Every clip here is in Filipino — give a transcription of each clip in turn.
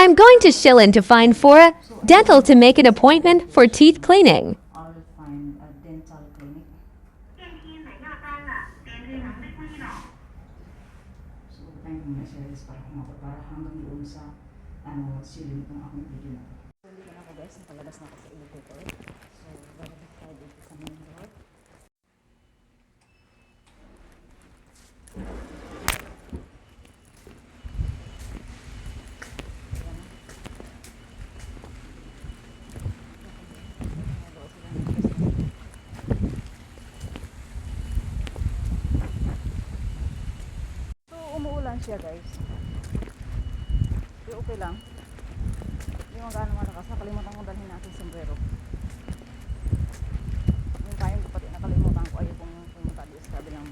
I'm going to Shilin to find Fora Dental to make an appointment for teeth cleaning. I'll find a dental clinic. So, tayo muna series para kumabot para hanggang doon sa silid ng akong video na. Hindi na ako guys, nakalabas na ako sa elevator. So, babalik tayo dito sa main door. Umuulan siya guys. Pero okay lang. Hindi mo gaano malakas. Nakalimutan ko dalhin natin sombrero. Yung tayong kapatid nakalimutan ko ayaw kung pumunta di sa kabilang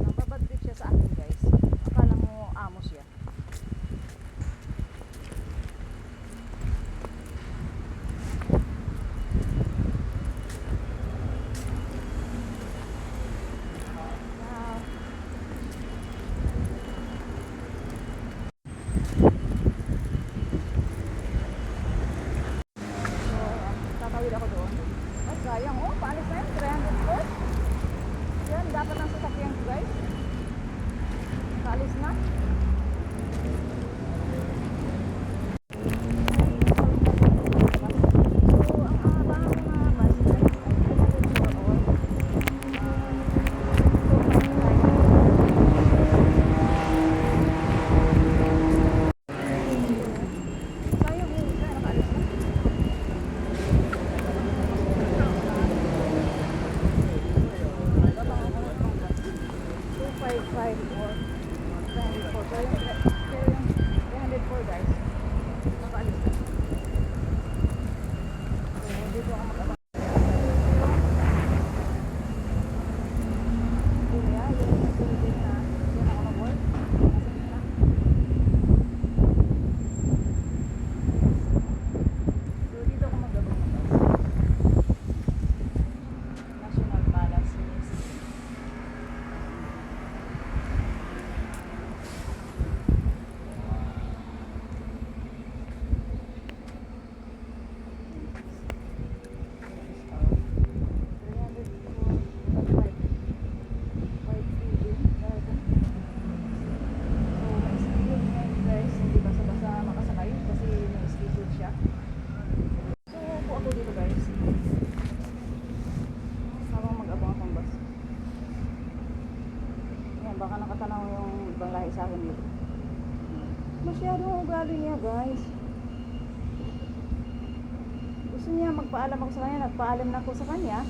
nababadtrip siya sa akin guys. Akala mo amo siya. Tatawid ako doon. Ay, sayang. Oh, paalis na yun. 300 foot. Yan, dapat ang sasakyan ko, guys. Paalis na. So, ang abang mga bus, guys, ay pumunod for all. Sayang yun. Kaya nakaalis na. 304 guys. Nakaalis na. So, dito ako mag-abang. Kuya, yun yung silipin na yun ako mag-work. So, dito ako mag-abang guys. National Palace Museum. Baka nakatanaw yung ibang lahi sa akin dito. Masyadong ugali niya guys. Gusto niya magpaalam ako sa kanya. Nagpaalam na ako sa kanya.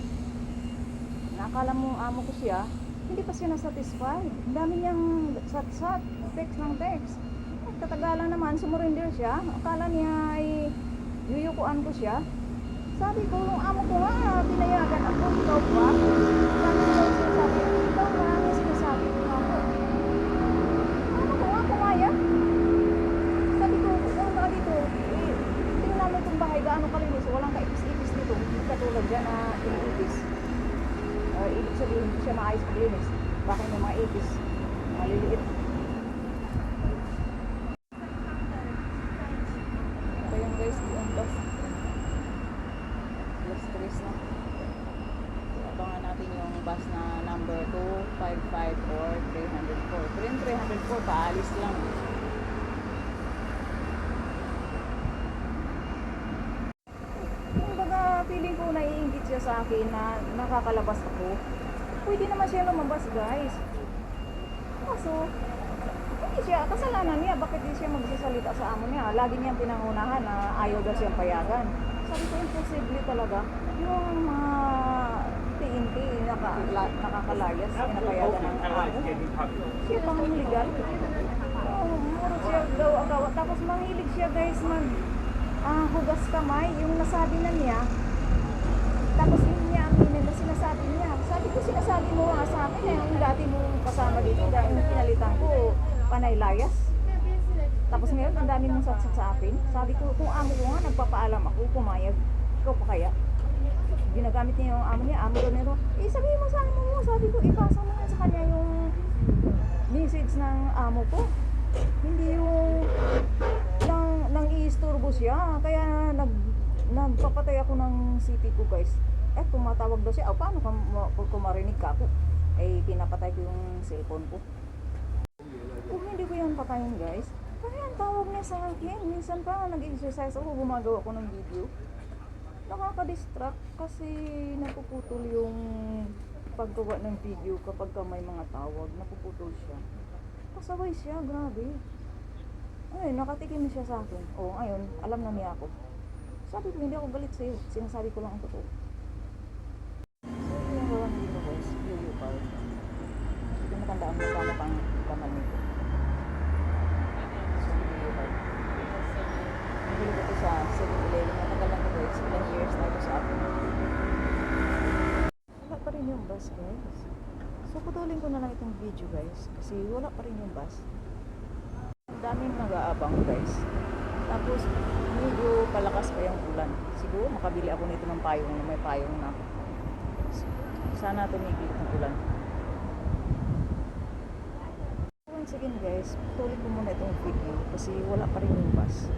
Nakala mo amo ko siya. Hindi pa siya na-satisfy. Ang dami niyang sat-sat. Text ng text. Katagalan naman, sumurinder siya. Akala niya ay yuyukuan ko siya. Sabi ko, yung amo ko nga, pinayagan ako. Ikaw ba? Sabi ko, sinasabi, ikaw nga, may sinasabi ko nga ako. Ano ko nga, pumayag? Sabi ko, kung ka dito, tingnan mo itong bahay, gaano kalinis, walang kaipis-ipis dito. Katulad dyan na ipis. Ibig sabihin, hindi siya maayos paglinis. Bakit may mga ipis, maliliit. Ito yung guys, yung bus. Plus 3 na. Abangan natin yung bus na number 255 or 304. Pero yung 304, paalis lang. Kumbaga, feeling ko naiingit siya sa akin na nakakalabas ako. Pwede naman siya lumabas, guys. Kaso, hindi siya, kasalanan niya. Bakit di siya magsasalita sa amo niya? Lagi niyang pinangunahan na ayaw daw siyang payagan. Sabi ko, imposible talaga. Yung mga TNT nakakalayas, pinapayagan ng amo. Siya pang legal. Muro siya daw agawa. Tapos mahilig siya guys hugas kamay. Yung nasabi na niya. Tapos yun niya aminin na sinasabi niya. Sabi ko, sinasabi mo nga sa akin yung dati mong kasama dito. Dahil yung pinalitan ko, panay layas. Tapos ngayon, ang dami mong satsat sa akin. Sabi ko, kung amo ko nga, nagpapaalam ako, pumayag. Ikaw pa kaya? Ginagamit niya yung amo niya, amo doon nito. Sabihin mo sa amo mo, sabi ko, ipasa mo nga sa kanya yung message ng amo ko. Hindi yung nang iistorbo siya. Kaya nagpapatay ako ng CP ko, guys. Tumatawag daw siya. Paano kung marinig ka ako? Pinapatay ko yung cellphone ko. Kung hindi ko yan patayin, guys, kaya ang tawag niya sa akin. Minsan pa nag-exercise ako, gumagawa ko ng video. Nakaka-distract kasi napuputol yung paggawa ng video kapag may mga tawag. Napuputol siya. Pasaway siya, grabe. Nakatikim siya sa akin. Ngayon, alam na niya ako. Sabi ko, hindi ako galit sa'yo. Sinasabi ko lang ang totoo. So, yung gawa dito, guys, yung car. Hindi matandaan mo kamo pang kamal nito. So, yung car. Nabili ko ito sa 7-Eleven. Matagal lang ito, guys. Ilang years na ito sa akin. Wala pa rin yung bus, guys. So, putulin ko na lang itong video, guys. Kasi wala pa rin yung bus. Ang daming nag-aabang, guys. Tapos, medyo palakas pa yung ulan. Siguro, makabili ako nito ng payong na may payong na. Sana tumigil itong ulan. Once again, guys, putulin ko muna itong video kasi wala pa rin yung bus.